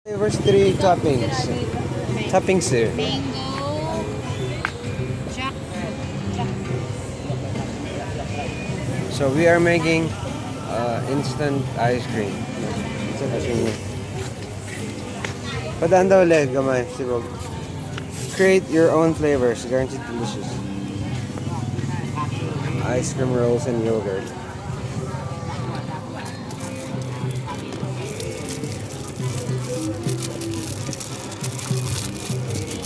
There's three toppings. Toppings there. Mango, jackfruit. So we are making instant ice cream. Instant ice cream. Padaan daw ulit, gamay. Sibog. Create your own flavors. Guaranteed delicious. Ice cream rolls and yogurt.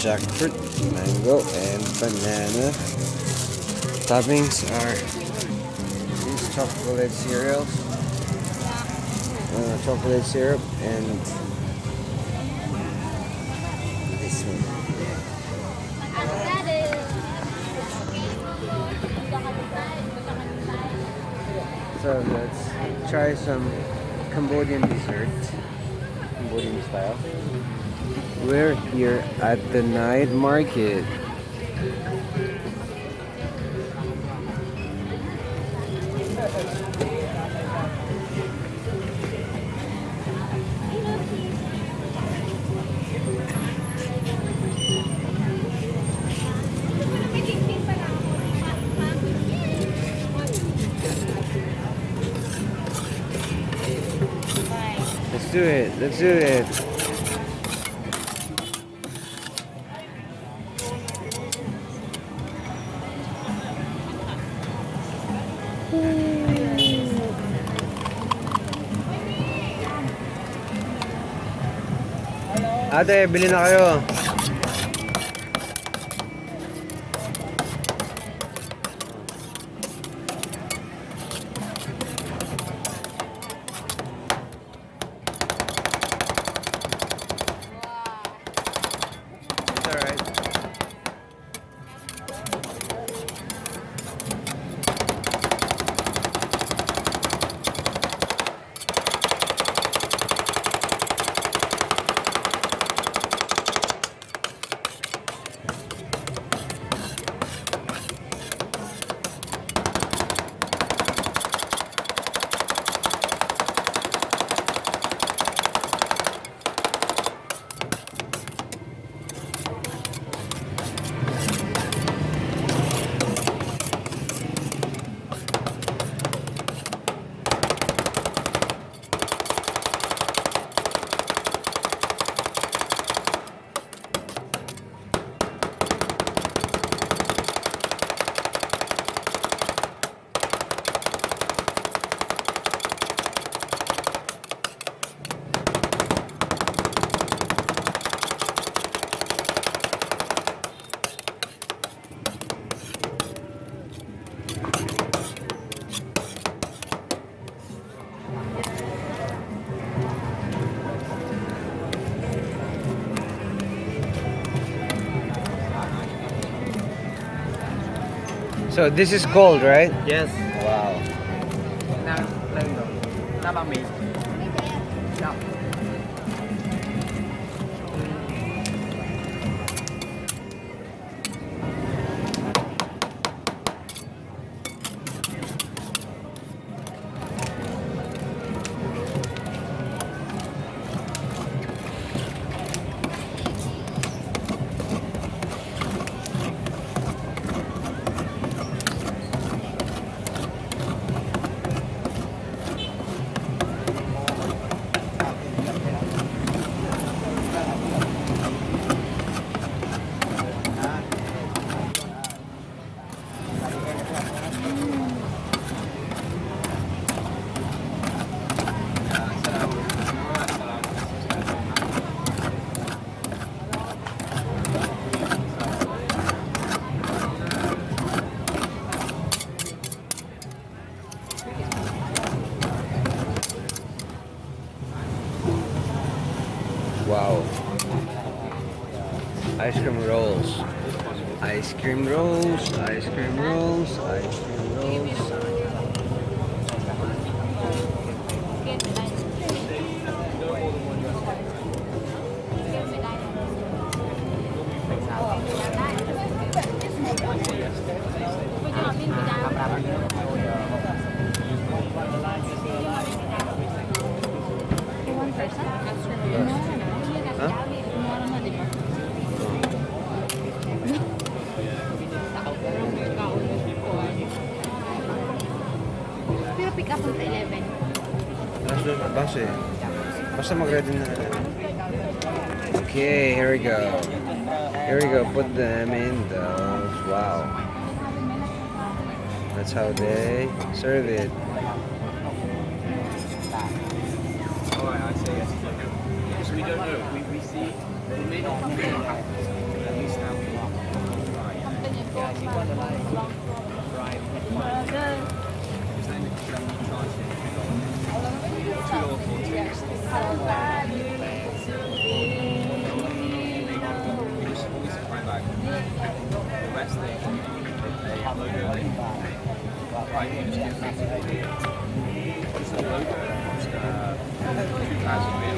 Jackfruit, mango, and banana. Toppings are these chocolate cereals, chocolate syrup, and this one. So let's try some Cambodian dessert, Cambodian style. We're here at the night market. Let's do it. Let's do it. Ate, bili na kayo. It's alright. So this is cold, right? Yes. Wow. Now, now about me. No. Wow. Ice cream rolls. Ice cream rolls. Ice cream rolls. Ice cream rolls. One person? Basta eh. Basta mag-ready na. Okay, here we go. Here we go. Put them in those. Wow. That's how they serve it. Alright, I see. Because we don't know. We see. We may not feel how at least now we are. Right. Yeah, I see one of like right. His name is $2 for tickets. We just find out the best thing. They have logo. Right, you just give me what's the logo? It's 2,000 real.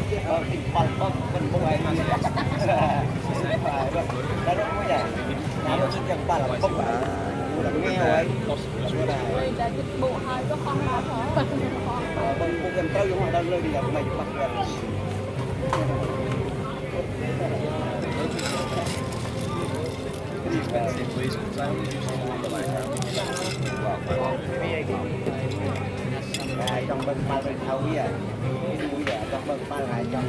Expensive, please, because I only use the one that trong bên ba bên thâu với cái mũi đẻ trong bên ba ngày trong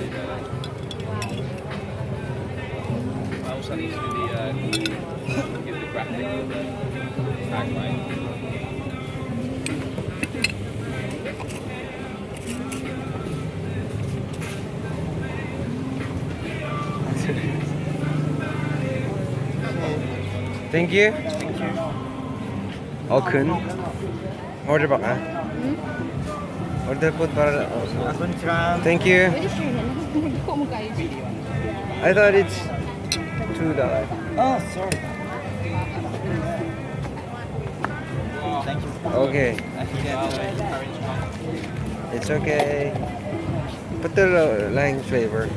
I also need to do give the graphic tagline. Thank you. 큰. Order baka. Order food para. Thank you. I thought it's $2. oh sorry thank you Okay. It's okay. Put the lime flavor.